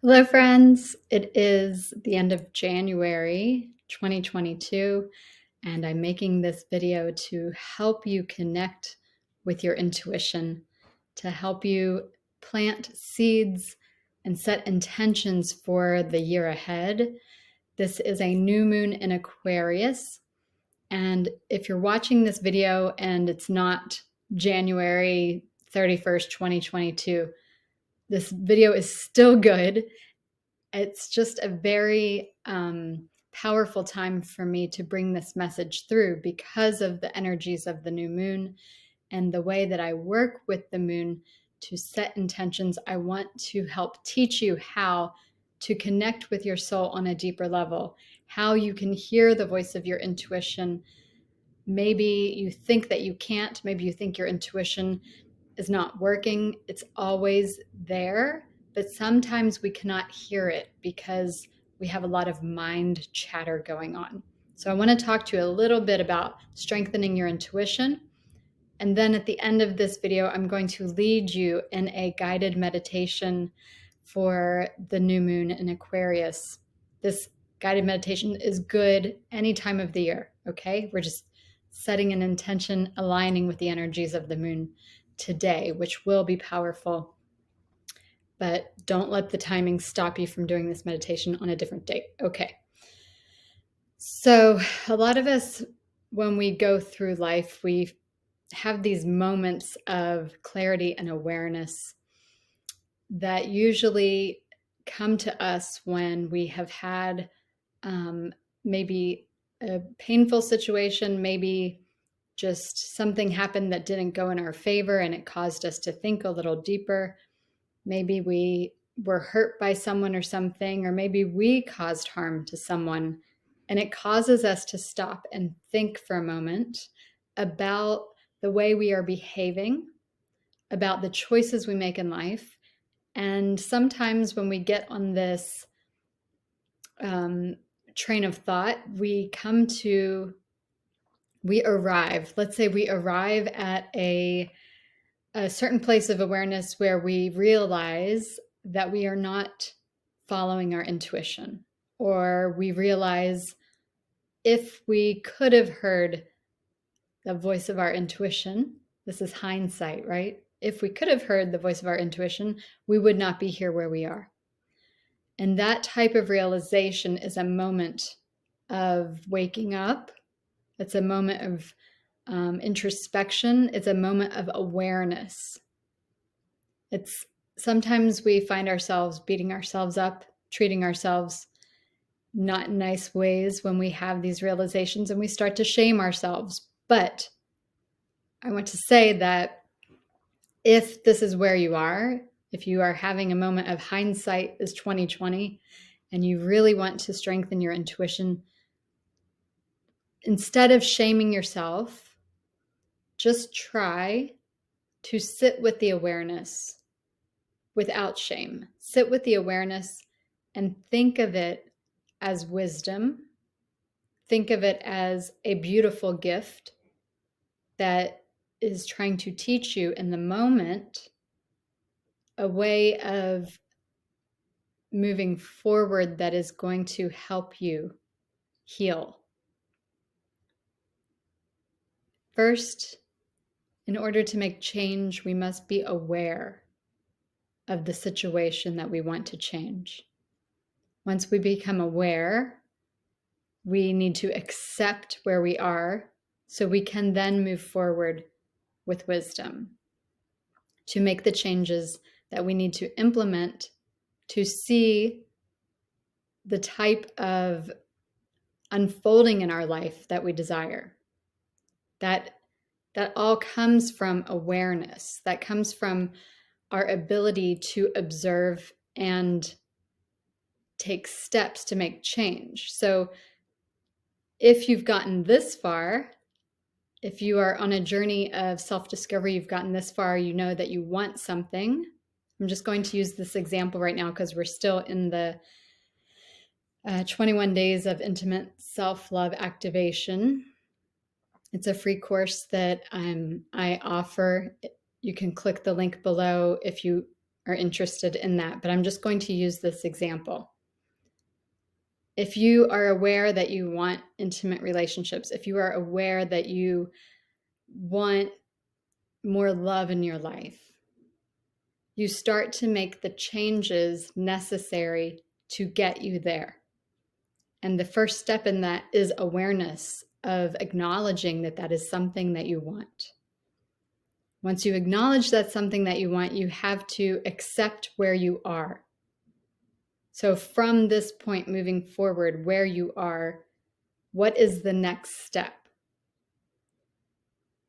Hello, friends. It is the end of January 2022, and I'm making this video to help you connect with your intuition, to help you plant seeds and set intentions for the year ahead. This is a new moon in Aquarius, and if you're watching this video and it's not January 31st, 2022, this video is still good. It's just a very powerful time for me to bring this message through because of the energies of the new moon and the way that I work with the moon to set intentions. I want to help teach you how to connect with your soul on a deeper level, how you can hear the voice of your intuition. Maybe you think that you can't, maybe you think your intuition is not working. It's always there, but sometimes we cannot hear it because we have a lot of mind chatter going on. So I want to talk to you a little bit about strengthening your intuition. And then at the end of this video, I'm going to lead you in a guided meditation for the new moon in Aquarius. This guided meditation is good any time of the year, okay? We're just setting an intention, aligning with the energies of the moon today, which will be powerful. But don't let the timing stop you from doing this meditation on a different date. Okay. So a lot of us, when we go through life, we have these moments of clarity and awareness that usually come to us when we have had maybe a painful situation, maybe just something happened that didn't go in our favor and it caused us to think a little deeper. Maybe we were hurt by someone or something, or maybe we caused harm to someone. And it causes us to stop and think for a moment about the way we are behaving, about the choices we make in life. And sometimes when we get on this train of thought, let's say we arrive at a certain place of awareness where we realize that we are not following our intuition, or we realize if we could have heard the voice of our intuition, this is hindsight, right? If we could have heard the voice of our intuition, we would not be here where we are. And that type of realization is a moment of waking up. It's a moment of introspection. It's a moment of awareness. It's sometimes we find ourselves beating ourselves up, treating ourselves not in nice ways when we have these realizations, and we start to shame ourselves. But I want to say that if this is where you are, if you are having a moment of hindsight is 2020 and you really want to strengthen your intuition, instead of shaming yourself, just try to sit with the awareness without shame. Sit with the awareness and think of it as wisdom. Think of it as a beautiful gift that is trying to teach you in the moment a way of moving forward that is going to help you heal. First, in order to make change, we must be aware of the situation that we want to change. Once we become aware, we need to accept where we are so we can then move forward with wisdom to make the changes that we need to implement to see the type of unfolding in our life that we desire. That all comes from awareness. That comes from our ability to observe and take steps to make change. So if you've gotten this far, if you are on a journey of self-discovery, you've gotten this far, you know that you want something. I'm just going to use this example right now because we're still in the 21 days of intimate self-love activation. It's a free course that I offer. You can click the link below if you are interested in that, but I'm just going to use this example. If you are aware that you want intimate relationships, if you are aware that you want more love in your life, you start to make the changes necessary to get you there. And the first step in that is awareness of acknowledging that that is something that you want. Once you acknowledge that's something that you want, you have to accept where you are. So from this point moving forward, where you are, what is the next step?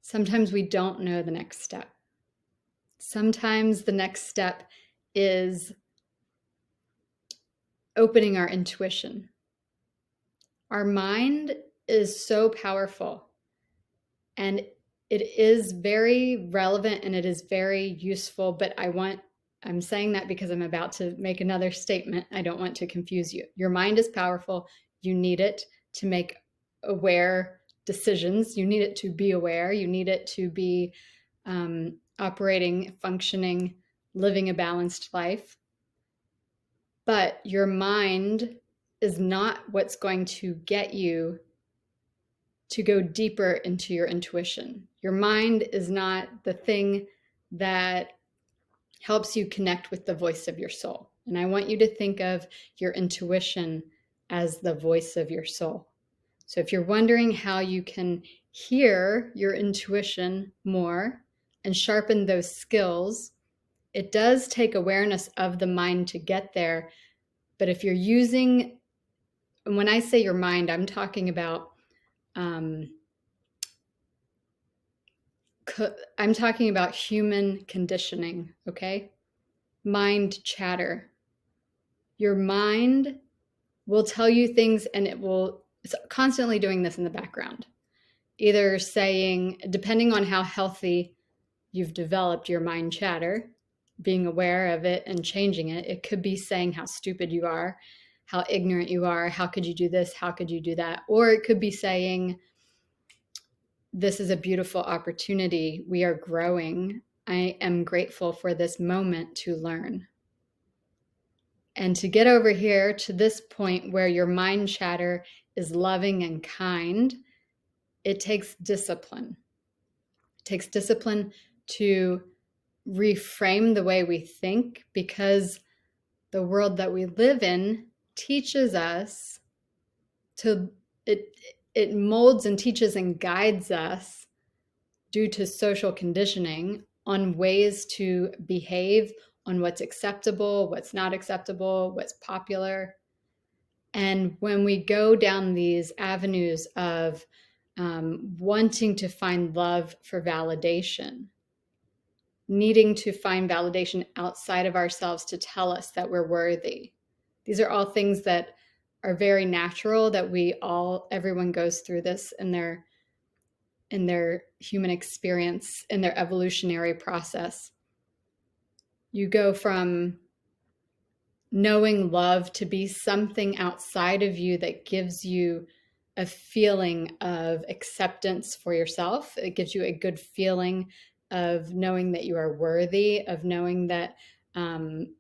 Sometimes we don't know the next step. Sometimes the next step is opening our intuition. Our mind is so powerful, and it is very relevant and it is very useful, but I'm saying that because I'm about to make another statement. I don't want to confuse you. Your mind is powerful. You need it to make aware decisions. You need it to be aware. You need it to be operating, functioning, living a balanced life. But your mind is not what's going to get you to go deeper into your intuition. Your mind is not the thing that helps you connect with the voice of your soul. And I want you to think of your intuition as the voice of your soul. So if you're wondering how you can hear your intuition more and sharpen those skills, it does take awareness of the mind to get there. But if you're using, and when I say your mind, I'm talking about human conditioning, okay? Mind chatter. Your mind will tell you things, and it's constantly doing this in the background. Either saying, depending on how healthy you've developed your mind chatter, being aware of it and changing it, it could be saying how stupid you are, how ignorant you are, how could you do this, how could you do that? Or it could be saying, this is a beautiful opportunity. We are growing. I am grateful for this moment to learn. And to get over here to this point where your mind chatter is loving and kind, it takes discipline. It takes discipline to reframe the way we think, because the world that we live in teaches us it molds and teaches and guides us due to social conditioning on ways to behave, on what's acceptable, what's not acceptable, what's popular. And when we go down these avenues of wanting to find love for validation, needing to find validation outside of ourselves to tell us that we're worthy, these are all things that are very natural, that everyone goes through this in their human experience, in their evolutionary process. You go from knowing love to be something outside of you that gives you a feeling of acceptance for yourself. It gives you a good feeling of knowing that you are worthy, of knowing that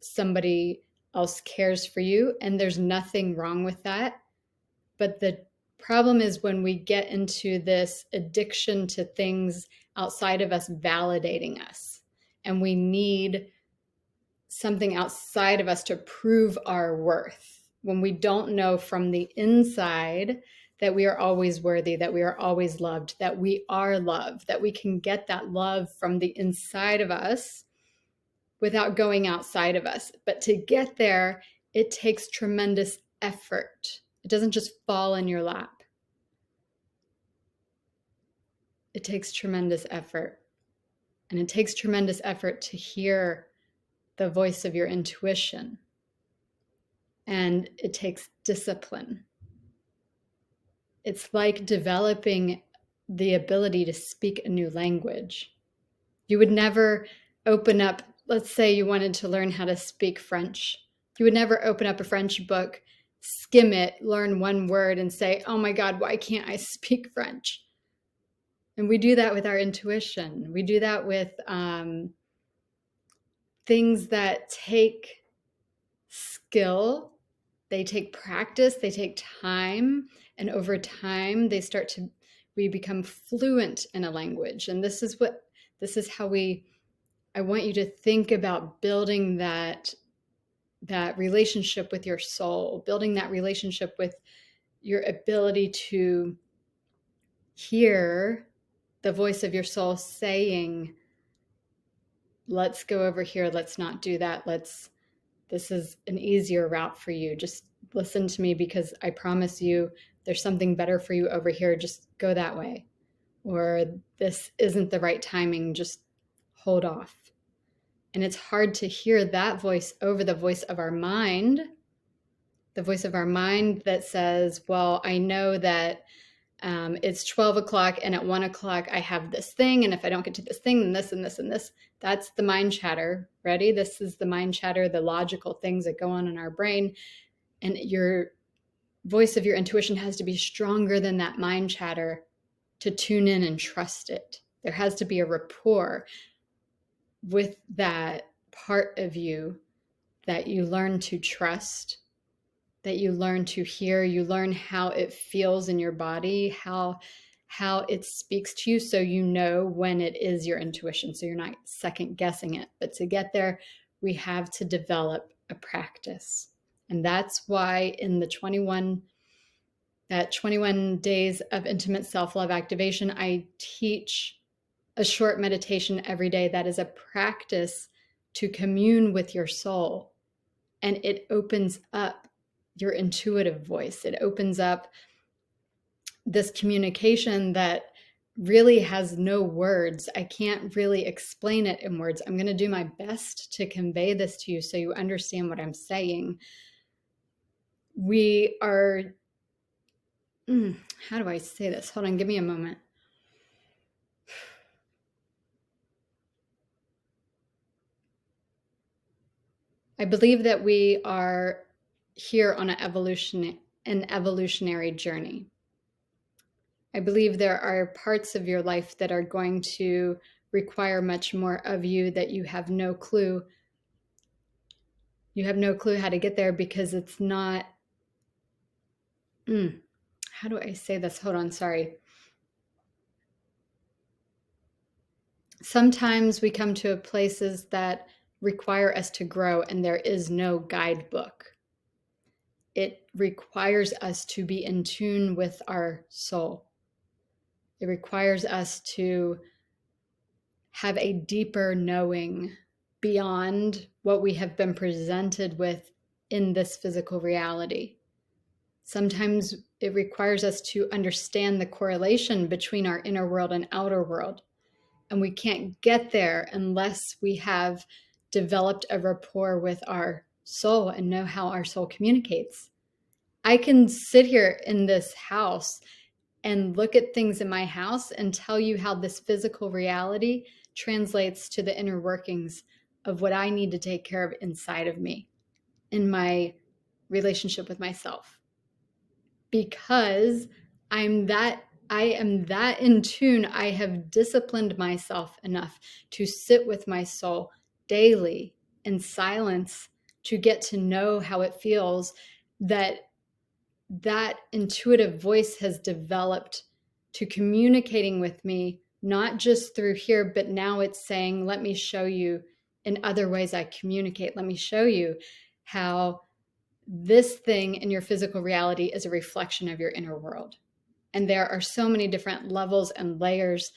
somebody else cares for you, and there's nothing wrong with that. But the problem is when we get into this addiction to things outside of us validating us, and we need something outside of us to prove our worth, when we don't know from the inside that we are always worthy, that we are always loved, that we are loved, that we can get that love from the inside of us without going outside of us. But to get there, it takes tremendous effort. It doesn't just fall in your lap. It takes tremendous effort. And it takes tremendous effort to hear the voice of your intuition. And it takes discipline. It's like developing the ability to speak a new language. You would never open up, let's say you wanted to learn how to speak French. You would never open up a French book, skim it, learn one word, and say, oh my God, why can't I speak French? And we do that with our intuition. We do that with things that take skill, they take practice, they take time, and over time we become fluent in a language. And this is how I want you to think about building that relationship with your soul, building that relationship with your ability to hear the voice of your soul saying, let's go over here, let's not do that, this is an easier route for you. Just listen to me, because I promise you there's something better for you over here. Just go that way. Or this isn't the right timing. Just hold off. And it's hard to hear that voice over the voice of our mind, the voice of our mind that says, well, I know that it's 12 o'clock and at 1 o'clock I have this thing. And if I don't get to this thing, then this and this and this. That's the mind chatter. Ready? This is the mind chatter, the logical things that go on in our brain. And your voice of your intuition has to be stronger than that mind chatter to tune in and trust it. There has to be a rapport with that part of you that you learn to trust, that you learn to hear, you learn how it feels in your body, how it speaks to you, so you know when it is your intuition, so you're not second guessing it. But to get there, we have to develop a practice. And that's why in the 21 days of intimate self-love activation, I teach a short meditation every day that is a practice to commune with your soul. And it opens up your intuitive voice. It opens up this communication that really has no words. I can't really explain it in words. I'm going to do my best to convey this to you so you understand what I'm saying. We are, how do I say this? Hold on, give me a moment. I believe that we are here on an evolutionary journey. I believe there are parts of your life that are going to require much more of you that you have no clue. You have no clue how to get there because it's not, how do I say this? Hold on, sorry. Sometimes we come to places that require us to grow and there is no guidebook. It requires us to be in tune with our soul. It requires us to have a deeper knowing beyond what we have been presented with in this physical reality. Sometimes it requires us to understand the correlation between our inner world and outer world. And we can't get there unless we have developed a rapport with our soul and know how our soul communicates. I can sit here in this house and look at things in my house and tell you how this physical reality translates to the inner workings of what I need to take care of inside of me in my relationship with myself. Because I am that in tune, I have disciplined myself enough to sit with my soul daily in silence to get to know how it feels, that intuitive voice has developed to communicating with me, not just through here, but now it's saying, let me show you in other ways I communicate. Let me show you how this thing in your physical reality is a reflection of your inner world. And there are so many different levels and layers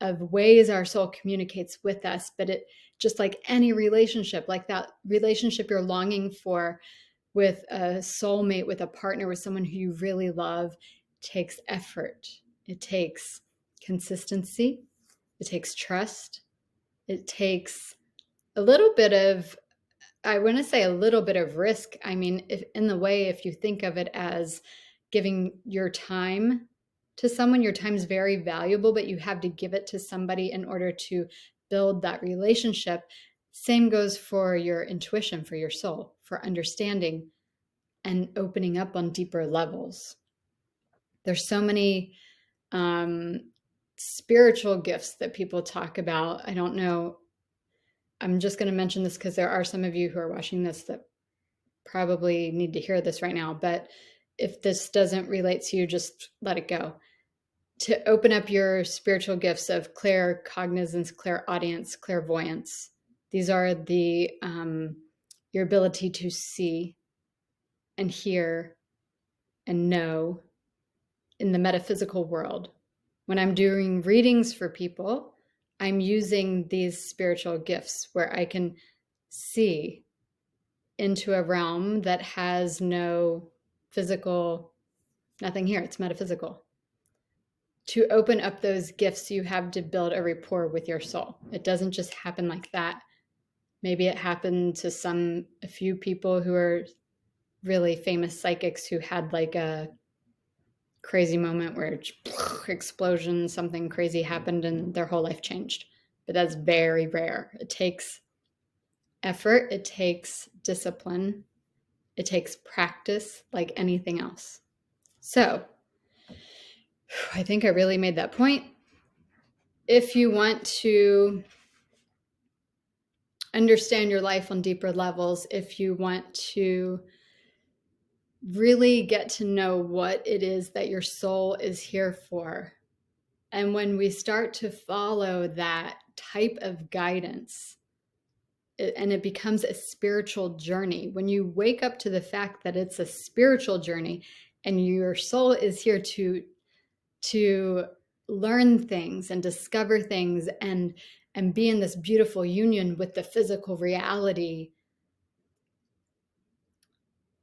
of ways our soul communicates with us, but it just like any relationship, like that relationship you're longing for with a soulmate, with a partner, with someone who you really love, takes effort. It takes consistency. It takes trust. It takes a little bit of, I want to say a little bit of risk. I mean, if you think of it as giving your time to someone, your time is very valuable, but you have to give it to somebody in order to build that relationship. Same goes for your intuition, for your soul, for understanding and opening up on deeper levels. There's so many spiritual gifts that people talk about. I don't know I'm just going to mention this because there are some of you who are watching this that probably need to hear this right now. But if this doesn't relate to you, just let it go. To open up your spiritual gifts of claircognizance, clairaudience, clairvoyance. These are the your ability to see and hear and know in the metaphysical world. When I'm doing readings for people, I'm using these spiritual gifts where I can see into a realm that has no physical, nothing here, it's metaphysical. To open up those gifts, you have to build a rapport with your soul. It doesn't just happen like that. Maybe it happened to a few people who are really famous psychics who had like a crazy moment where explosion, something crazy happened and their whole life changed. But that's very rare. It takes effort, it takes discipline, it takes practice like anything else. So I think I really made that point. If you want to understand your life on deeper levels, if you want to really get to know what it is that your soul is here for, and when we start to follow that type of guidance, and it becomes a spiritual journey, when you wake up to the fact that it's a spiritual journey and your soul is here to learn things and discover things and be in this beautiful union with the physical reality,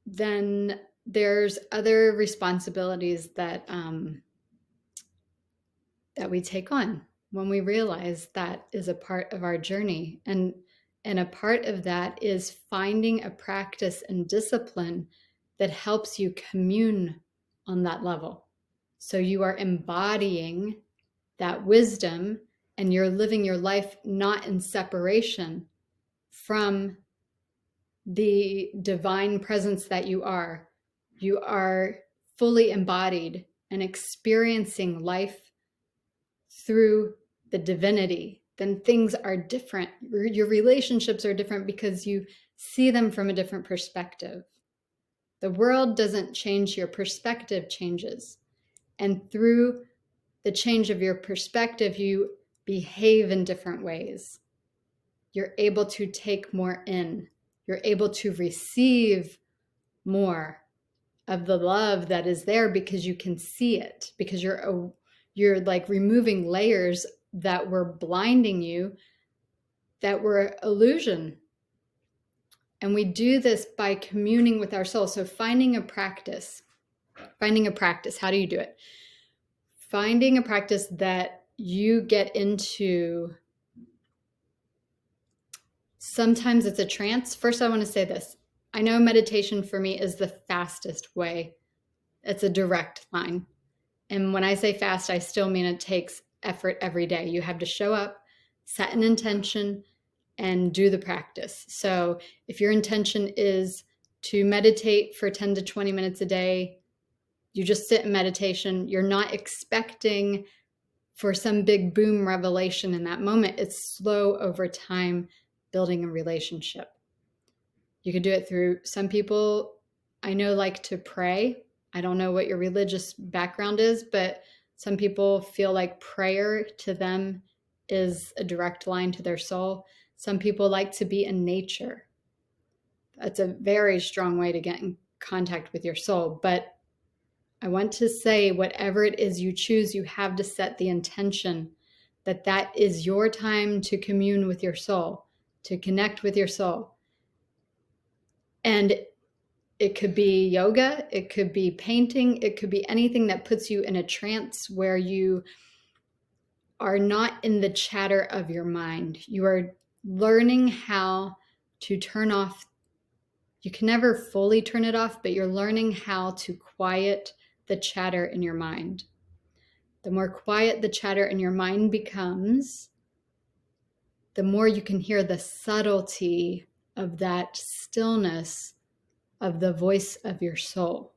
then there's other responsibilities that that we take on when we realize that is a part of our journey. And a part of that is finding a practice and discipline that helps you commune on that level. So you are embodying that wisdom and you're living your life not in separation from the divine presence that you are. You are fully embodied and experiencing life through the divinity. Then things are different. Your relationships are different because you see them from a different perspective. The world doesn't change, your perspective changes. And through the change of your perspective, you behave in different ways. You're able to take more in. You're able to receive more of the love that is there because you can see it, because you're like removing layers that were blinding you, that were illusion. And we do this by communing with our soul. So finding a practice. How do you do it? Finding a practice that you get into. Sometimes it's a trance. First, I want to say this. I know meditation for me is the fastest way. It's a direct line. And when I say fast, I still mean it takes effort every day. You have to show up, set an intention, and do the practice. So if your intention is to meditate for 10 to 20 minutes a day, you just sit in meditation. You're not expecting for some big boom revelation in that moment. It's slow over time, building a relationship. You could do it through, some people I know like to pray. I don't know what your religious background is, but some people feel like prayer to them is a direct line to their soul. Some people like to be in nature. That's a very strong way to get in contact with your soul. But I want to say, whatever it is you choose, you have to set the intention that that is your time to commune with your soul, to connect with your soul. And it could be yoga, it could be painting, it could be anything that puts you in a trance where you are not in the chatter of your mind. You are learning how to turn off. You can never fully turn it off, but you're learning how to quiet the chatter in your mind. The more quiet the chatter in your mind becomes, the more you can hear the subtlety of that stillness of the voice of your soul.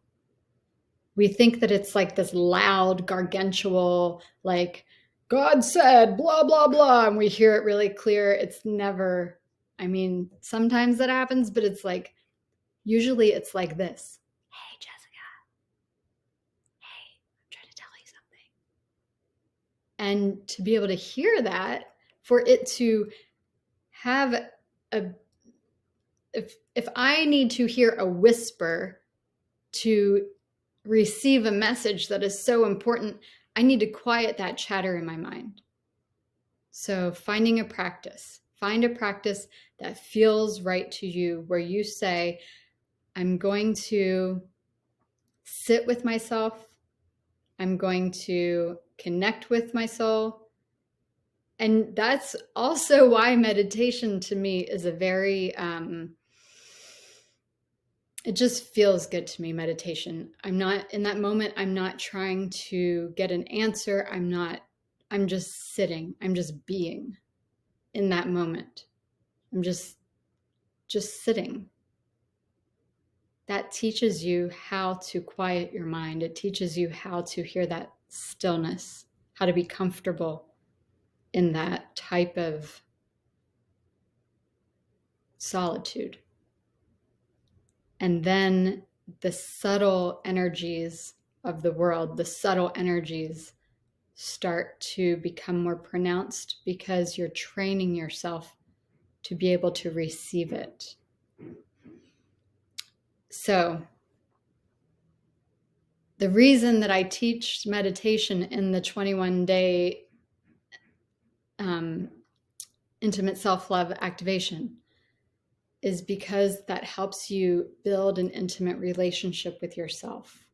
We think that it's like this loud, gargantual, like, God said, blah, blah, blah, and we hear it really clear. It's never I mean, sometimes that happens, but it's like, usually it's like this. Hey, Jessica. Hey, I'm trying to tell you something. And to be able to hear that, for it to have if I need to hear a whisper to receive a message that is so important, I need to quiet that chatter in my mind. So find a practice that feels right to you, where you say, I'm going to sit with myself. I'm going to connect with my soul. And that's also why meditation to me is a very, it just feels good to me, meditation. I'm not, in that moment, I'm not trying to get an answer. I'm just sitting. I'm just being in that moment. I'm just sitting. That teaches you how to quiet your mind. It teaches you how to hear that stillness, how to be comfortable in that type of solitude. And then the subtle energies of the world, the subtle energies start to become more pronounced because you're training yourself to be able to receive it. So the reason that I teach meditation in the 21-day intimate self-love activation is because that helps you build an intimate relationship with yourself.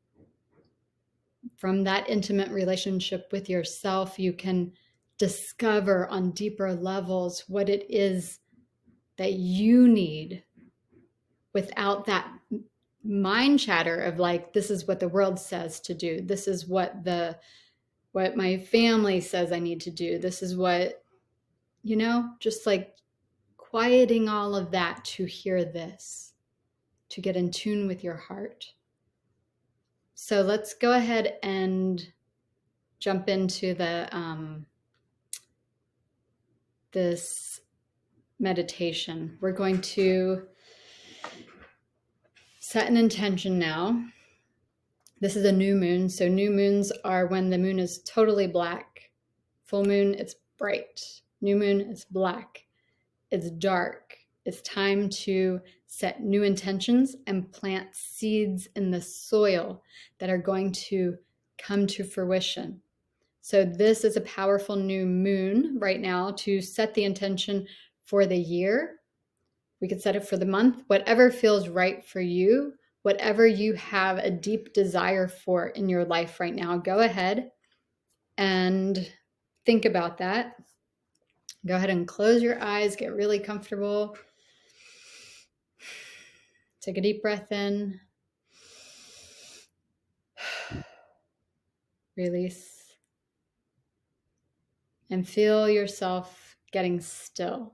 From that intimate relationship with yourself, you can discover on deeper levels what it is that you need without that mind chatter of like, this is what the world says to do. This is what my family says I need to do. This is what, just like quieting all of that to hear this, to get in tune with your heart. So let's go ahead and jump into this meditation. We're going to set an intention now. This is a new moon. So new moons are when the moon is totally black. Full moon, it's bright. New moon, it's black. It's dark. It's time to set new intentions and plant seeds in the soil that are going to come to fruition. So this is a powerful new moon right now to set the intention for the year. We could set it for the month, whatever feels right for you, whatever you have a deep desire for in your life right now. Go ahead and think about that. Go ahead and close your eyes, get really comfortable. Take a deep breath in. Release. And feel yourself getting still.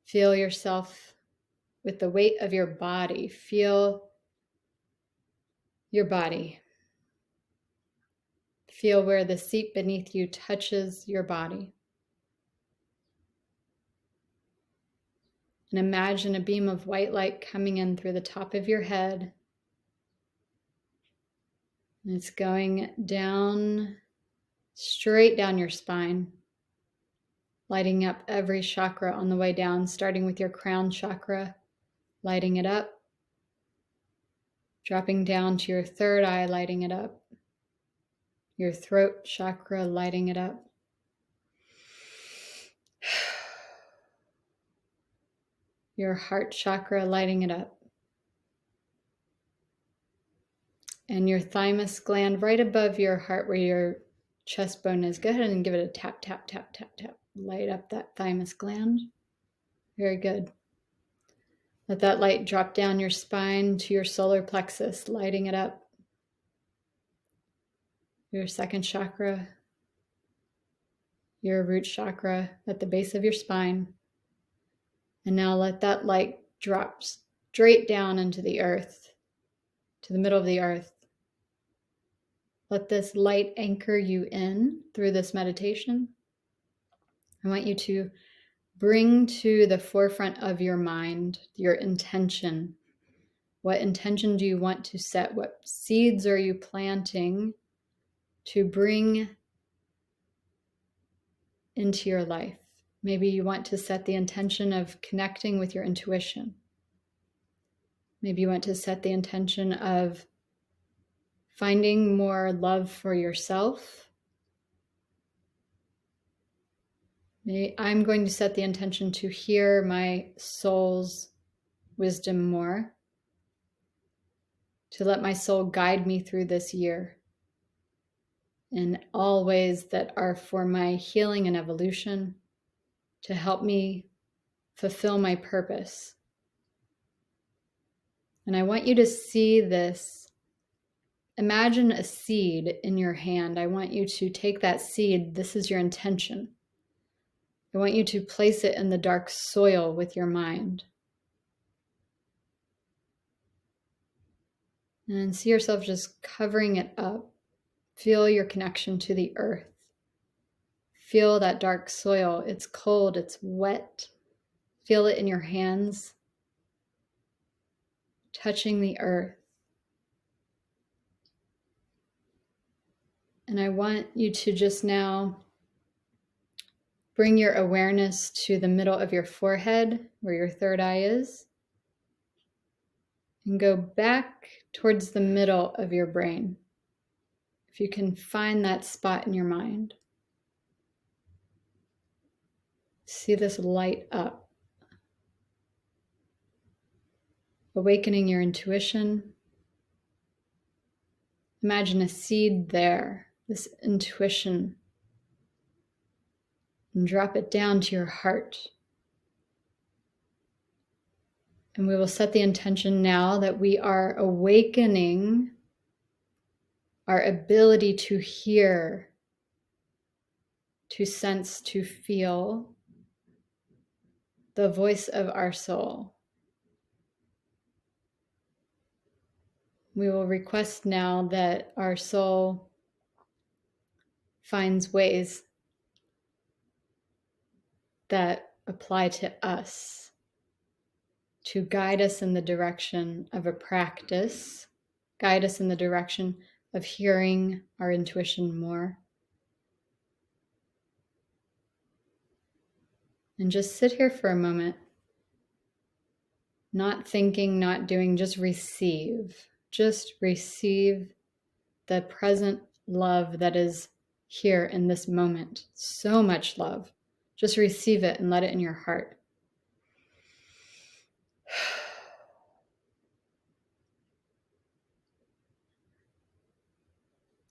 Feel yourself with the weight of your body. Feel your body. Feel where the seat beneath you touches your body. And imagine a beam of white light coming in through the top of your head. And it's going down, straight down your spine, lighting up every chakra on the way down, starting with your crown chakra, lighting it up, dropping down to your third eye, lighting it up, your throat chakra, lighting it up. Your heart chakra, lighting it up. And your thymus gland right above your heart where your chest bone is. Go ahead and give it a tap, tap, tap, tap, tap. Light up that thymus gland. Very good. Let that light drop down your spine to your solar plexus, lighting it up. Your second chakra, your root chakra at the base of your spine. And now let that light drop straight down into the earth, to the middle of the earth. Let this light anchor you in through this meditation. I want you to bring to the forefront of your mind your intention. What intention do you want to set? What seeds are you planting to bring into your life? Maybe you want to set the intention of connecting with your intuition. Maybe you want to set the intention of finding more love for yourself. Maybe I'm going to set the intention to hear my soul's wisdom more, to let my soul guide me through this year in all ways that are for my healing and evolution, to help me fulfill my purpose. And I want you to see this. Imagine a seed in your hand. I want you to take that seed. This is your intention. I want you to place it in the dark soil with your mind. And see yourself just covering it up. Feel your connection to the earth. Feel that dark soil. It's cold, it's wet. Feel it in your hands, touching the earth. And I want you to just now bring your awareness to the middle of your forehead, where your third eye is, and go back towards the middle of your brain. If you can find that spot in your mind, see this light up, awakening your intuition. Imagine a seed there, this intuition, and drop it down to your heart. And we will set the intention now that we are awakening our ability to hear, to sense, to feel the voice of our soul. We will request now that our soul finds ways that apply to us to guide us in the direction of a practice, guide us in the direction of hearing our intuition more. And just sit here for a moment, not thinking, not doing, just receive. Just receive the present love that is here in this moment. So much love. Just receive it and let it in your heart.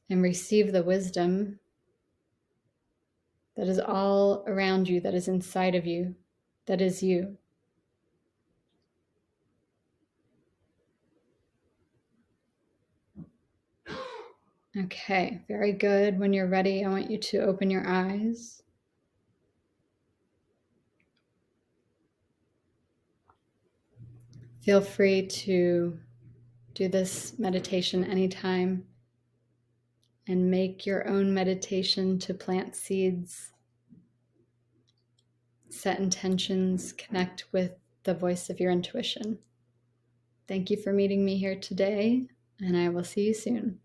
And receive the wisdom that is all around you, that is inside of you, that is you. Okay, very good. When you're ready, I want you to open your eyes. Feel free to do this meditation anytime and make your own meditation to plant seeds, set intentions, connect with the voice of your intuition. Thank you for meeting me here today, and I will see you soon.